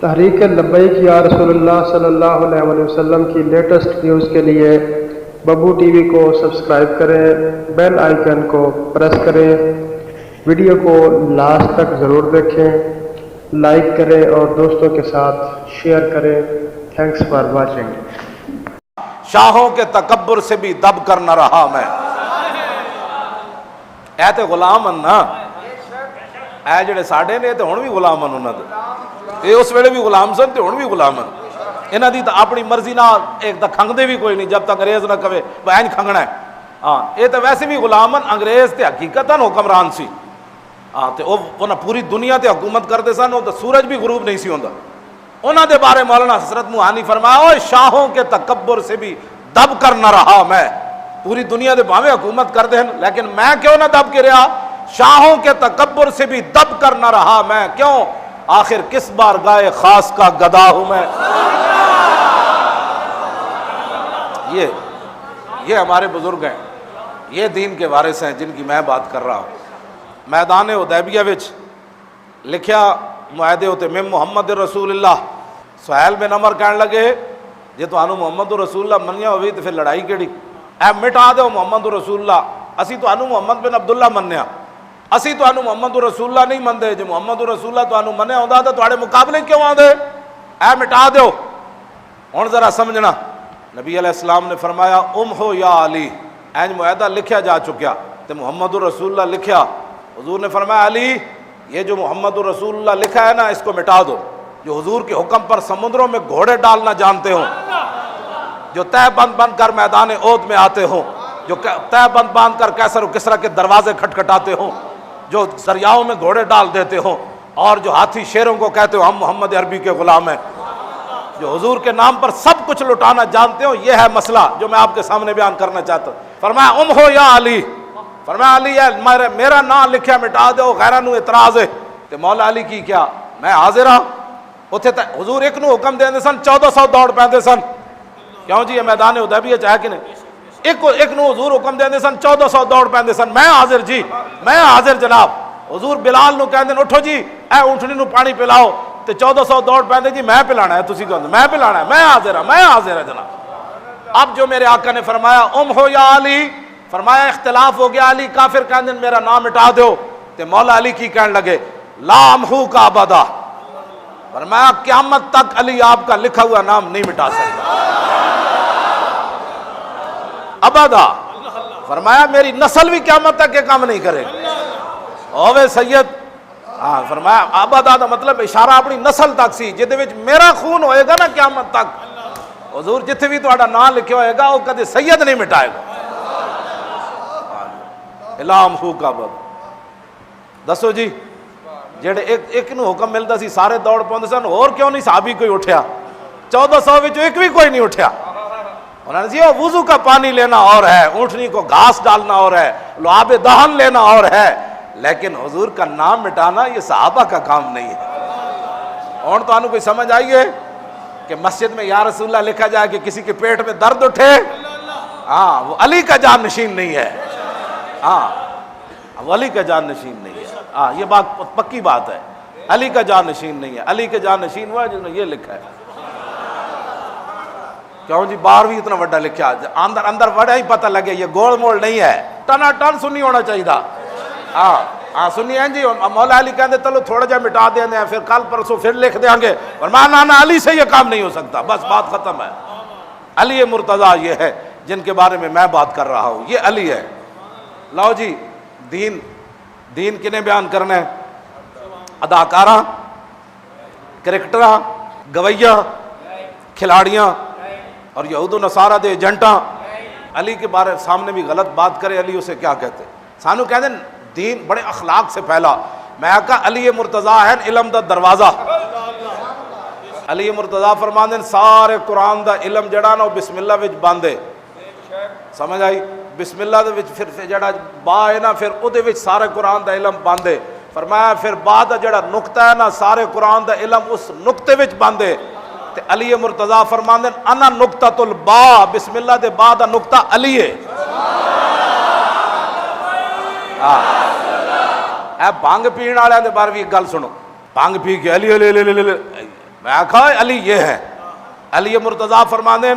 تحریک لبیک یا رسول اللہ صلی اللہ علیہ وسلم کی لیٹسٹ نیوز کے لیے ببو ٹی وی کو سبسکرائب کریں، بیل آئیکن کو پریس کریں، ویڈیو کو لاسٹ تک ضرور دیکھیں، لائک کریں اور دوستوں کے ساتھ شیئر کریں۔ Thanks for watching. شاہوں کے تکبر سے بھی دب کر نہ رہا میں، اے تے غلام ہیں نا، اے جڑے ساڈے نے تے ہن بھی غلام ہیں انہاں دے، اے اس ویلے بھی غلام سن تے ہن بھی غلام ہیں۔ انہاں دی تے اپنی مرضی نال ایک تے کھنگدے بھی کوئی نہیں جب تک انگریز نہ کہے بھائی اینج کھنگنا ہے۔ ہاں اے تے ویسے بھی غلام ہیں، انگریز تے حقیقتاً حکمران سی۔ ہاں تے انہاں پوری دنیا تے حکومت کرتے سن، او تے سورج بھی غروب نہیں سی ہوندا۔ انہاں دے بارے مولانا حضرت موہانی فرمایا، اوے شاہوں کے تکبر سے بھی دب کر نہ رہا میں۔ پوری دنیا دے بھاویں حکومت کر دیں لیکن میں کیوں نہ دب کے رہا؟ شاہوں کے تکبر سے بھی دب کر نہ رہا میں، کیوں؟ آخر کس بار گائے خاص کا گدا ہوں میں۔ یہ ہمارے بزرگ ہیں، یہ دین کے وارث ہیں جن کی میں بات کر رہا ہوں۔ میدان حدیبیہ وچ لکھیا معاہدے ہوتے میں محمد رسول اللہ، سہیل بن عمر کہنے لگے جے تانوں محمد رسول اللہ منیا ہوئی تو پھر لڑائی کیڑی؟ اے مٹا دیو محمد رسول اللہ، اسی تانوں محمد بن عبداللہ منیا، اسی تانوں محمد رسول اللہ نہیں مندے، جے محمد رسول اللہ تانوں منیا ہوندا تے تواڈے مقابلے کیوں آندے؟ اے مٹا دیو۔ ہن ذرا سمجھنا، نبی علیہ السلام نے فرمایا امحو یا علی، اینج معاہدہ لکھیا جا چکیا تے محمد رسول اللہ لکھیا۔ حضور نے فرمایا علی یہ جو محمد رسول اللہ لکھا ہے نا اس کو مٹا دو۔ جو حضور کے حکم پر سمندروں میں گھوڑے ڈالنا جانتے ہوں، جو تہ بند بند کر میدان احد میں آتے ہوں، جو تہ بند باندھ کر کیسر و کسریٰ کے دروازے کھٹکھٹاتے ہوں، جو دریاؤں میں گھوڑے ڈال دیتے ہوں، اور جو ہاتھی شیروں کو کہتے ہو ہم محمد عربی کے غلام ہیں، جو حضور کے نام پر سب کچھ لٹانا جانتے ہو، یہ ہے مسئلہ جو میں آپ کے سامنے بیان کرنا چاہتا ہوں۔ فرمایا امحو یا علی، فرمایا علی ہے میرا نام لکھیا مٹا دو، غیرہ نو اعتراض ہے۔ تے مولا علی کی کیا میں حاضر ہاں؟ اتھے حضور ایک نو حکم دے سن 1400 دوڑ پیندے سن، کیوں جی یہ میدان حدیبیہ چاہے کہ نہیں؟ ایک نو حضور حکم دے سن 1400 دوڑ پیندے سن، میں حاضر جی، میں حاضر جناب۔ حضور بلال نو کہندے اٹھو جی اے اونٹنی نو پانی پلاؤ، تے 1400 دوڑ پیندے جی میں پلانا ہے، تسی کہندے میں پلانا ہے، میں حاضر ہاں، میں حاضر ہے جناب۔ اب جو میرے آقا نے فرمایا امحو یا علی، فرمایا اختلاف ہو گیا، علی کافر کہندے میرا نام مٹا دو، تے مولا علی کی کہنے لگے لا امحو کا ابدا، فرمایا قیامت تک علی آپ کا لکھا ہوا نام نہیں مٹا سکتا ابدا۔ فرمایا میری نسل بھی قیامت تک یہ کام نہیں کرے اوے سید۔ ہاں فرمایا ابدا دا مطلب اشارہ اپنی نسل تک سی، جدے وچ میرا خون ہوئے گا نا قیامت تک، حضور جتھے بھی تہاڈا نام لکھیا ہوئے گا وہ کدے سید نہیں مٹائے گا۔ الام ہو کا بد دسو جی، جڑے ایک نو حکم ملتا سی سارے دوڑ پاندے سن، اور کیوں نہیں صحابی کوئی اٹھیا؟ 1400 وچوں ایک بھی کوئی نہیں اٹھیا۔ انہوں نے جی وضو کا پانی لینا اور ہے، اونٹنی کو گھاس ڈالنا اور ہے، لعاب دہن لینا اور ہے، لیکن حضور کا نام مٹانا یہ صحابہ کا کام نہیں ہے۔ اور تو کوئی سمجھ آئیے کہ مسجد میں یا رسول اللہ لکھا جائے کہ کسی کے پیٹ میں درد اٹھے، ہاں وہ علی کا جان نشین نہیں ہے، ہاں وہ علی کا جان نشین نہیں ہے۔ ہاں یہ بات پکی بات ہے، علی کا جان نشین نہیں ہے۔ علی کا جان نشین ہوا ہے جس نے یہ لکھا ہے، کیوں جی باہر بھی اتنا وڈا لکھا، اندر وڈا ہی پتہ لگے یہ گول مول نہیں ہے، ٹنا ٹن سنی ہونا چاہیے۔ ہاں سنی ہیں جی، مولا علی کہتے چلو تھوڑا جا مٹا دیں گے، پھر کل پرسوں پھر لکھ دیں گے، فرمایا نا علی سے یہ کام نہیں ہو سکتا، بس بات ختم ہے۔ علی مرتضیٰ یہ ہے جن کے بارے میں بات کر رہا ہوں، یہ علی ہے۔ لاؤ جی دین کنے بیان کرنا ہے؟ اداکاراں، کرکٹراں، گویاں، کھلاڑیاں اور یہود و نصارہ دے ایجنٹاں علی کے بارے سامنے بھی غلط بات کرے، علی اسے کیا کہتے؟ سانو کہتے ہیں دین بڑے اخلاق سے پھیلا۔ میں کہا علی مرتضیٰ ہے علم دا دروازہ۔ علی مرتضیٰ فرماندے سارے قرآن دا علم جڑا نا بسم اللہ وچ باندے، سمجھ آئی؟ بسم اللہ دے وچ پھر جڑا با ہے نا پھر او دے وچ سارے قرآن دا علم باندے۔ فرمایا پھر با دا جڑا نقطہ ہے نا سارے قرآن دا علم اس نقطے وچ باندے۔ تے علی مرتضیٰ فرماندے انا نقطۃ البا، بسم اللہ دے با دا نقطہ علی ہے۔ اے بھنگ پین والے دے بارے بھی ایک گل سنو، بھنگ پی کے علی علی علی علی، میں آکھا علی یہ ہے. علی مرتضیٰ فرماندے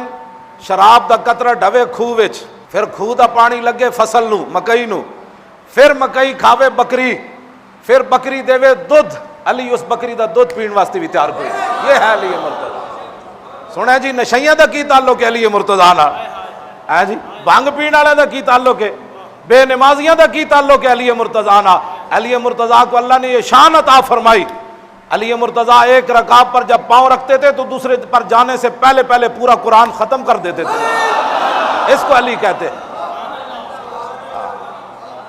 شراب دا قطرہ ڈھوے کھوہ وچ، پھر کھوہ دا پانی لگے فصل نو مکئی نو، پھر مکئی کھاوے بکری، پھر بکری دے دودھ، علی اس بکری دا دودھ پین واسطے بھی تیار کوئی. یہ ہے علی مرتضیٰ. سنیں جی نشیاں دا کی تعلق ہے علی مرتضیٰ نال؟ ہے جی بھنگ پین والے دا کی تعلق ہے؟ بے نمازیاں دا کی تعلق ہے علی مرتضیٰ نال؟ علی مرتضیٰ کو اللہ نے یہ شان عطا فرمائی. علی مرتضیٰ ایک رکعت پر جب پاؤں رکھتے تھے تو دوسرے پر جانے سے پہلے پہلے پورا قرآن ختم کر دیتے تھے. اس کو علی کہتے ہیں.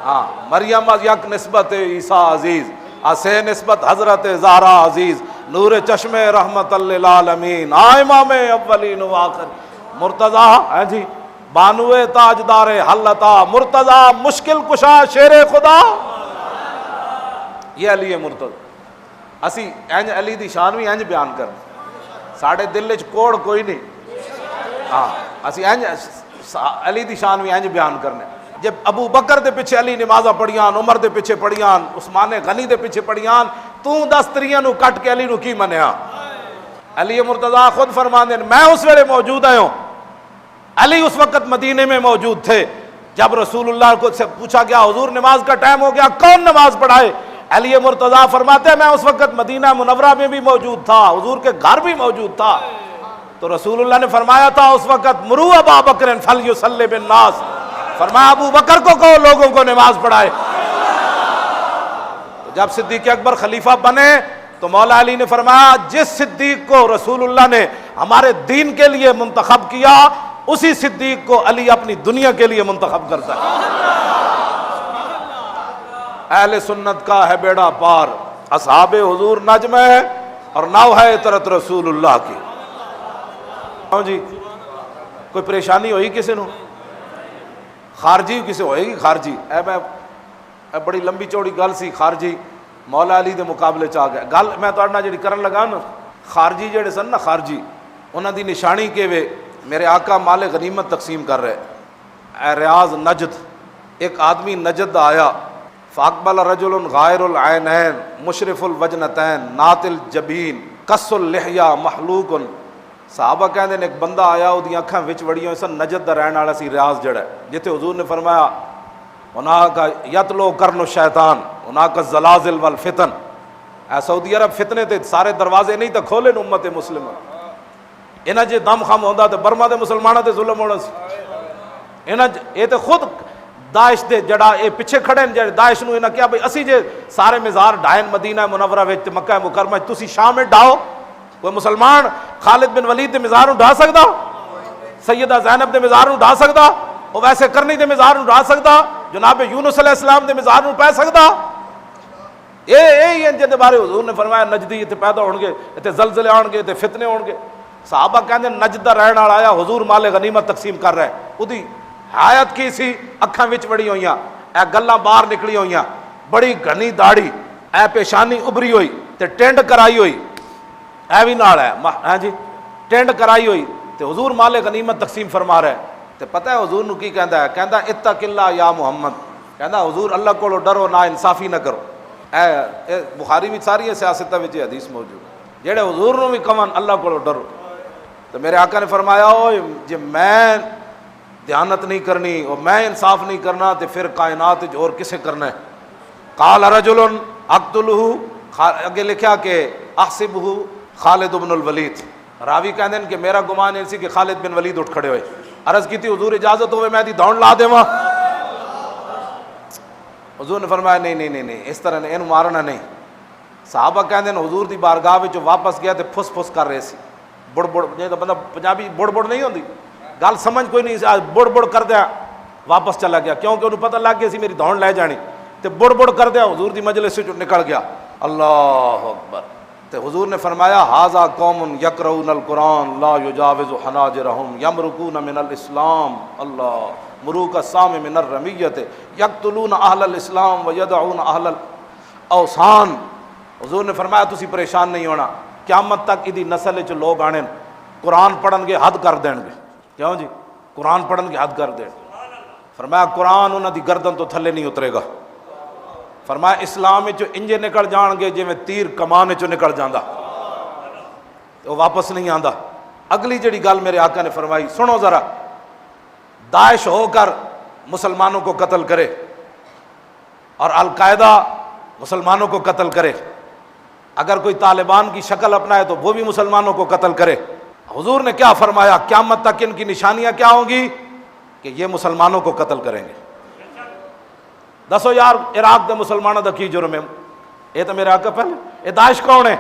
ہاں مریم یک نسبت عیسیٰ عزیز، اسے نسبت حضرت زہرا عزیز، نور چشم رحمت للعالمین، امام اولین و آخر. مرتضیٰ ہے جی بانوے تاجدار حلتا، مرتضیٰ مشکل کشا شیر خدا. یہ علی مرتضیٰ. اسی انج علی دی شان بھی انج بیان کر، ساڑھے دل وچ کوڑ کوئی نہیں. ہاں اسی انج علی دی شان بھی انج بیان کرنے. جب ابو بکر دے پیچھے علی نمازاں پڑھیان، عمر دے پیچھے پڑھیان، عثمان غنی دے پیچھے پڑھیان، تو 10 تریاں نو کٹ کے علی نو کی منیا؟ علی مرتضیٰ خود فرماندے میں اس ویلے موجود آیا ہوں. علی اس وقت مدینے میں موجود تھے. جب رسول اللہ کو سے پوچھا گیا حضور نماز کا ٹائم ہو گیا کون نماز پڑھائے؟ علی مرتضیٰ فرماتے ہیں میں اس وقت مدینہ منورہ میں بھی موجود تھا، حضور کے گھر بھی موجود تھا. تو رسول اللہ نے فرمایا تھا اس وقت مرو ابا بکر فلیصلی بالناس، فرمایا ابو بکر کو کہو لوگوں کو نماز پڑھائے. جب صدیق اکبر خلیفہ بنے تو مولا علی نے فرمایا جس صدیق کو رسول اللہ نے ہمارے دین کے لیے منتخب کیا اسی صدیق کو علی اپنی دنیا کے لیے منتخب کرتا ہے. اہل سنت کا ہے بیڑا پار، اصحاب حضور نجم ہے اور نو ہے اطرت رسول اللہ کی. جی کوئی پریشانی ہوئی کسی نو؟ خارجی کسی ہوئے گی خارجی؟ میں بڑی لمبی چوڑی گل سی. خارجی مولا علی دے مقابلے چ آ گئے. گل میں تہاڈے نال جڑی کرن لگا نا، خارجی جڑے سن نا خارجی، انہاں دی نشانی کہ وے میرے آقا مال غنیمت تقسیم کر رہے. اے ریاض نجد، ایک آدمی نجد آیا، فاقبل رجل غائر العینین مشرف الوجنتین نات الجبین قص اللحیہ محلوق. صحابہ کہندے نے ایک بندہ آیا اودی اکھاں وچ وڑیاں سن، نجد دا رہن والا سی ریاض جڑا جتے حضور نے فرمایا ہناک یتلو کرن الشیطان ہناک الزلازل والفتن. اے سعودی عرب فتنے تے سارے دروازے نہیں تے کھولے نے امت مسلمہ. انہاں جے دم خم ہوندا تے برما دے مسلماناں تے ظلم ہونا سی. انہاں اے تے خود داعش دے جڑا اے پیچھے کھڑے نے داعش نو انہاں کیا بھئی اسی جے سارے مزار ڈھائن مدینہ منورہ وچ تے مکہ مکرمہ تسی شام میں ڈھاؤ، کوئی مسلمان خالد بن ولید دے مزار نو ڈھا سکدا؟ سیدہ زینب دے مزار نو ڈھا سکدا؟ او ویسے کرنی دے مزار نو ڈھا سکدا؟ جناب یونس علیہ السلام دے مزار نو پہ سکدا؟ اے جے بارے حضور نے فرمایا نجدی تے پیدا ہون گے، تے زلزلے آن گے، تے فتنے ہون گے. صحابہ کہندے نجد دا رہن والا آیا حضور مال غنیمت تقسیم کر رہا ہے. اودی حیات کی سی، اکھاں وچ وڑی ہوئیاں، اے گلاں باہر نکلی ہوئیاں، بڑی گھنی داڑھی، اے پیشانی ابری ہوئی تے ٹینڈ کرائی ہوئی، اے بھی نال ہے ہاں جی ٹینڈ کرائی ہوئی تے حضور مال غنیمت تقسیم فرما رہا ہے. تے پتہ ہے حضور نو کی کہندا ہے؟ کہندا اتق اللہ یا محمد. کہندا حضور اللہ کولو ڈرو، نا انصافی نہ کرو. اے بخاری وچ ساری سیاست وچ حدیث موجود ہے جڑے حضور نو بھی کہن اللہ کولو ڈرو. تو میرے آقا نے فرمایا اوے جے میں دیانت نہیں کرنی اور میں انصاف نہیں کرنا تو پھر کائنات اور کسے کرنا ہے؟ قال رجل اقتلہ، اگے لکھا کہ احسبہ خالد بن الولید. راوی کہندے کہ میرا گمان ایسی کہ خالد بن ولید اٹھ کھڑے ہوئے. عرض کی تھی حضور اجازت ہوئے میں دی دوڑ لا دیواں؟ حضور نے فرمایا نہیں اس طرح نہیں، اینو مارنا نہیں. صحابہ کہندے حضور دی بارگاہ وچ واپس گیا تے پھس پھس کر رہے سی، بڑ بڑ. جے بندہ پنجابی بڑ بڑ نہیں ہوندی، گل سمجھ کوئی نہیں سی، بڑ بڑ کر دیا واپس چلا گیا کیونکہ انہوں پتہ لگ گیا سی میری دوڑ لے جانی. تے بڑ بڑ کر دیا حضور دی مجلس سے نکل گیا. اللہ اکبر. تے حضور نے فرمایا ھذا قوم یقرؤون القرآن لا یجاوز حناجرہم یمرقون من الاسلام. اللہ مروق السام من الرمیۃ یقتلون اہل الاسلام ویدعون اہل الاوثان. حضور نے فرمایا تسی پریشان نہیں ہونا، قیامت تک ادی نسل چ لوگ آنے قرآن پڑھن گے حد کر دین گے. کیوں جی؟ قرآن پڑھن گے حد کر دین. فرمایا قرآن انہاں دی گردن تو تھلے نہیں اترے گا. فرمایا اسلام چ انجے نکل جان گے جویں تیر کمان چ نکل جاندا. وہ واپس نہیں آندا۔ اگلی جڑی گل میرے آقا نے فرمائی، سنو ذرا، داعش ہو کر مسلمانوں کو قتل کرے اور القاعدہ مسلمانوں کو قتل کرے، اگر کوئی طالبان کی شکل اپنائے تو وہ بھی مسلمانوں کو قتل کرے۔ حضور نے کیا فرمایا؟ قیامت تک ان کی نشانیاں کیا ہوں گی؟ کہ یہ مسلمانوں کو قتل کریں گے۔ دسو یار عراق دے مسلمانوں دا کی جرم ہے؟ یہ تو میرے آقا پہلے، یہ داعش کون ہے؟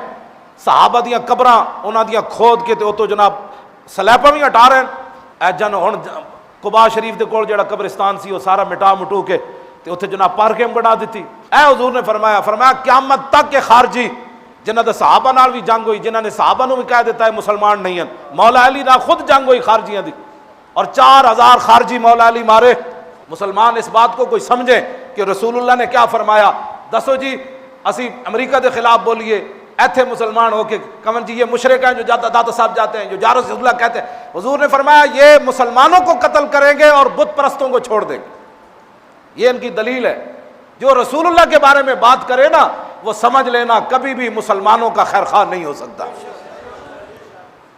صحابہ دیاں قبراں انہاں دیاں کھود کے تے تو جناب سلیپاں بھی ہٹا رہے ہیں۔ اے جن ہن قباء شریف دے کول جڑا قبرستان سی وہ سارا مٹا مٹو کے تے اوتھے جناب پارکنگ بنا دیتی۔ اے حضور نے فرمایا قیامت تک کے خارجی جنہاں دے صحابہ نال بھی جنگ ہوئی، جنہاں نے صحابہ نو بھی کہہ دیتا ہے مسلمان نہیں ہیں، مولا علی نال خود جنگ ہوئی خارجیاں دی، اور 4000 خارجی مولا علی مارے۔ مسلمان اس بات کو کوئی سمجھے کہ رسول اللہ نے کیا فرمایا؟ دسو جی اسی امریکہ دے خلاف بولیے، ایتھے مسلمان ہو کے کمن جی یہ مشرک ہیں جو داتا صاحب جاتے ہیں، جو جارس اللہ کہتے ہیں۔ حضور نے فرمایا یہ مسلمانوں کو قتل کریں گے اور بت پرستوں کو چھوڑ دیں گے۔ یہ ان کی دلیل ہے۔ جو رسول اللہ کے بارے میں بات کرے نا وہ سمجھ لینا کبھی بھی مسلمانوں کا خیر خواہ نہیں ہو سکتا۔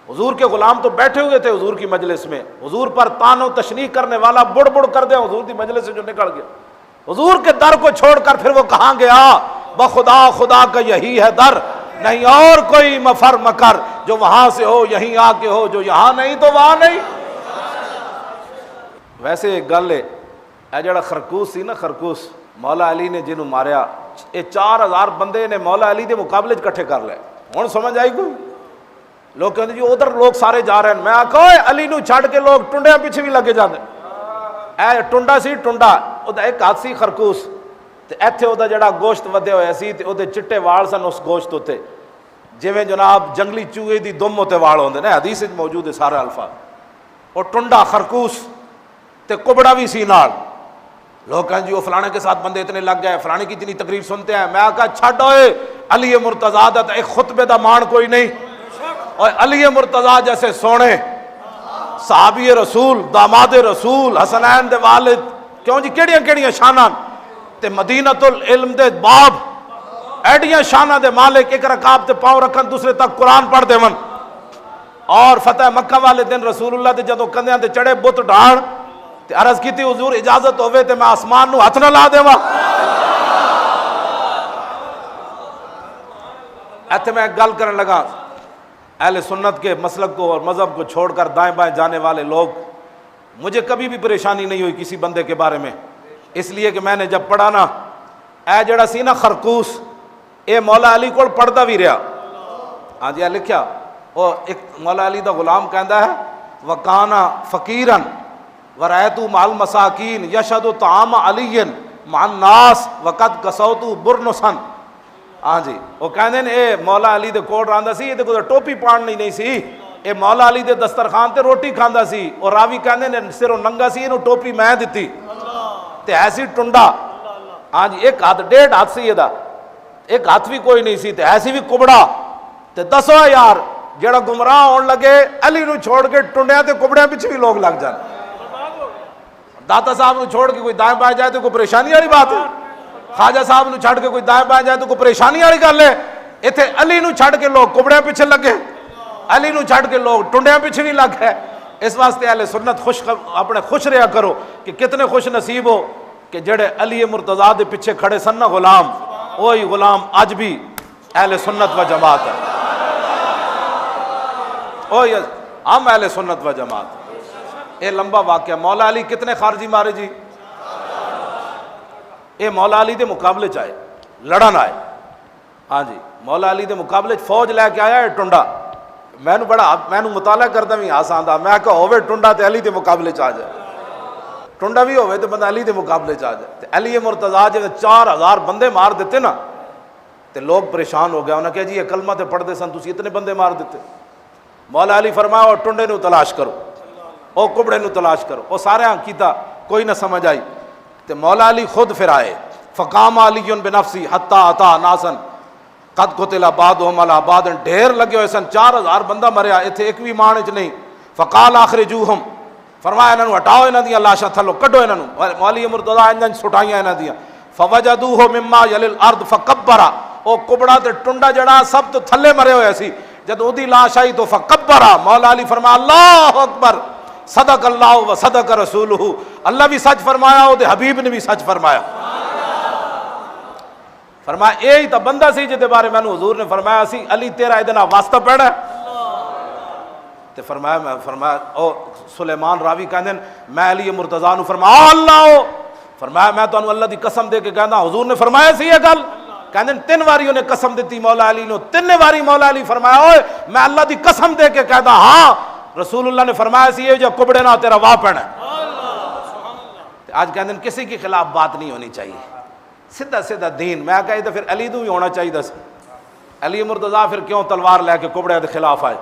حضور کے غلام تو بیٹھے ہوئے تھے حضور کی مجلس میں، حضور پر تان و تشنیع کرنے والا بڑ بڑ کر دے حضور کی مجلس سے جو نکل گیا، حضور کے در کو چھوڑ کر پھر وہ کہاں گیا؟ بخدا خدا کا یہی ہے در، نہیں اور کوئی مفر مکر، جو وہاں سے ہو یہیں آ کے ہو، جو یہاں نہیں تو وہاں نہیں۔ ویسے ایک گل ہے، اے جڑا خرکوس سی نا، خرکوس مولا علی نے جنہوں ماریا، یہ 4000 بندے نے مولا علی دے مقابلے کٹھے کر لے۔ ہن سمجھ آئی کوئی؟ لوگ کہتے جی ادھر لوگ سارے جا رہے ہیں، میں آکھا علی نو چھڑ کے لوگ ٹنڈیاں پیچھے بھی لگے جاندے۔ اے ٹنڈا سی، ٹنڈا اودا ایک ہاتھ سی خرکوس، تے ایتھے اودا جڑا گوشت ودے ہوئے سی تے اودے چٹے وال سن اس گوشت اُتے، جویں جناب جنگلی چوہے دی دم تے وال ہوندے نے، حدیث وچ موجود ہے سارے الفاظ۔ اور ٹنڈا خرکوس تے کبڑا بھی سی نال۔ لوگ کہیں جی وہ فلانے کے ساتھ بندے اتنے لگ گئے، فلانے کی اتنی تقریر سنتے ہیں۔ میں کہا چھڈ ہوئے، علی مرتضیٰ دا ایک خطبے دا مان کوئی نہیں، اور علی مرتضیٰ جیسے سونے صحابی رسول، داماد رسول، حسنین دے والد، کیوں جی کیڑیاں کیڑیاں شاناں، تے مدینۃ العلم دے باب، ایڈیاں شاناں دے مالک، ایک رکعت تے پاؤں رکھن دوسرے تک قرآن پڑھ دے من۔ اور فتح مکہ والے دن رسول اللہ دے جدوں کندیاں تے چڑھے بت ڈھان تے عرض کیتی حضور اجازت ہوئے تے میں آسمان نو ہاتھ نہ لا دیواں۔ ایتھے میں ایک گل کرن لگا، اہل سنت کے مسلک کو اور مذہب کو چھوڑ کر دائیں بائیں جانے والے لوگ، مجھے کبھی بھی پریشانی نہیں ہوئی کسی بندے کے بارے میں، اس لیے کہ میں نے جب پڑھا نا، اے جڑا سی نا خرکوس، اے مولا علی کو پڑھدا بھی رہا۔ ہاں جی لکھیا، اور ایک مولا علی دا غلام کہندا ہے وکانا فقیرن ورأیت مع المساکین یشہد طعام علی مع الناس وقد کسوت برنسا۔ ہاں جی وہ کہندے نے اے مولا علی دے کوڑ راندا سی، یہ کوئی ٹوپی پاڑنی نہیں سی، اے مولا علی دے دسترخوان تے روٹی کھاندا سی، اور راوی کہندے نے سروں ننگا سی، اینوں ٹوپی میں دتی تے ایسی ٹنڈا۔ ہاں جی ایک ہاتھ 1.5 ہاتھ سی دا، ایک ہاتھ بھی کوئی نہیں سی تے ایسی بھی کبڑا۔ تے دسو یار جڑا گمراہ ہون لگے علی نو چھوڑ کے ٹنڈیاں تے کبڑیاں پیچھے بھی لوگ لگ جان۔ داتا صاحب نو چھوڑ کے کوئی دائیں بائیں جائے تو کوئی پریشانی والی بات ہے؟ خواجہ صاحب نو چھڑ کے کوئی دائیں بائیں جائے تو کوئی پریشانی والی گل ہے؟ ایتھے علی نو چھڑ کے لوگ کبڑیاں پیچھے لگے، علی نو چھڑ کے لوگ ٹنڈیاں پیچھے بھی لگ گئے۔ اس واسطے اہل سنت اپنے خوش رہا کرو کہ کتنے خوش نصیب ہو کہ جڑے علی مرتضیٰ دے پیچھے کھڑے سن نا غلام، وہی غلام اج بھی اہل سنت و جماعت ہے، وہی ہم اہل سنت و جماعت۔ اے لمبا واقعہ، مولا علی کتنے خارجی مارے جی؟ اے مولا علی دے مقابلے چ آئے، لڑن آئے۔ ہاں جی مولا علی دے مقابلے فوج لے کے آیا ہے ٹنڈا۔ میں مطالعہ کرتا بھی آسان تھا، میں کہا ہوئے ٹنڈا تے علی دے مقابلے چ آ جائے، ٹنڈا بھی ہوئے تو بندہ علی دے مقابلے چ آ جائے۔ تے علی مرتضیٰ جب 4000 بندے مار دیتے نا تے لوگ پریشان ہو گیا، انہوں نے کہا جی یہ کلمہ تے پڑھ دے سن تسی اتنے بندے مار دیتے۔ مولا علی فرمایا اور ٹنڈے نو تلاش کرو، او کبڑے نو تلاش کرو، او سارے ہاں کیتا، کوئی نہ سمجھ آئی۔ تے مولا علی خود پھر آئے، فقام علی بنفسی حتی اتا ناسن قد قتل بعضهم علی بعض، ڈھیر لگے ہوئے سن، 4000 بندہ مریا، ایتھے ایک بھی مان وچ نہیں۔ فقال اخرجوہم، فرمایا انہاں نو ہٹاؤ، انہاں دیاں لاشاں تھلو کڈو، انہاں نو مولی مرتضیٰ انہاں سٹائیاں انہاں دیاں۔ فوجدوہ مما یلی الارض فکبرا، او کبڑا تے ٹنڈا جڑا سب تو تھلے مرے ہوئے سی، جب اودی لاش آئی تو فکبرا، مولا علی فرمایا اللہ اکبر، صدق اللہ و صدق رسولہ، اللہ بھی سچ فرمایا، وہ حبیب نے بھی سچ فرمایا۔ فرمایا یہی تو بندہ سی جہدے بارے میں حضور نے فرمایا سی علی تیرا ادنا واسطہ پیڑا ہے۔ تے فرمایا او سلیمان راوی کہندے میں علی مرتضیٰ نو فرمایا اللہ، فرمایا میں تو اللہ دی قسم دے کے کہندا حضور نے فرمایا سی یہ گل، کہندے 3 واری انہیں قسم دیتی مولا علی نو، 3 واری مولا علی فرمایا اوئے میں اللہ دی قسم دے کے کہدا ہاں رسول اللہ نے فرمایا سی یہ جو کبڑے نہ تیرا واہ پڑنا ہے۔ آج کہندے کسی کے خلاف بات نہیں ہونی چاہیے، سیدھا سیدھا دین، میں کہا تو پھر علی تو بھی ہونا چاہیے دس، علی مرتضیٰ پھر کیوں تلوار لے کے کبڑے کے خلاف آئے؟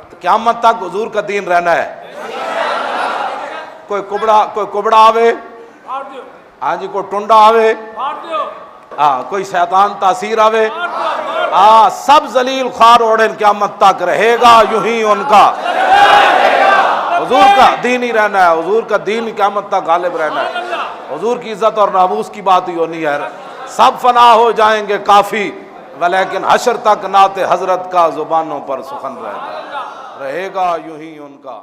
تو قیامت تک حضور کا دین رہنا ہے۔ کوئی کبڑا آوے، ہاں جی، کوئی ٹنڈا آوے، ہاں کوئی شیطان تاثیر آوے، ہاں سب ذلیل خوار اوڑن قیامت تک رہے گا یوں ہی ان کا، حضور کا دین ہی رہنا ہے، حضور کا دین قیامت تک غالب رہنا ہے، حضور کی عزت اور ناموس کی بات ہی ہونی ہے۔ سب فنا ہو جائیں گے کافی، ولیکن حشر تک نعت حضرت کا زبانوں پر سخن رہے گا یوں ہی ان کا۔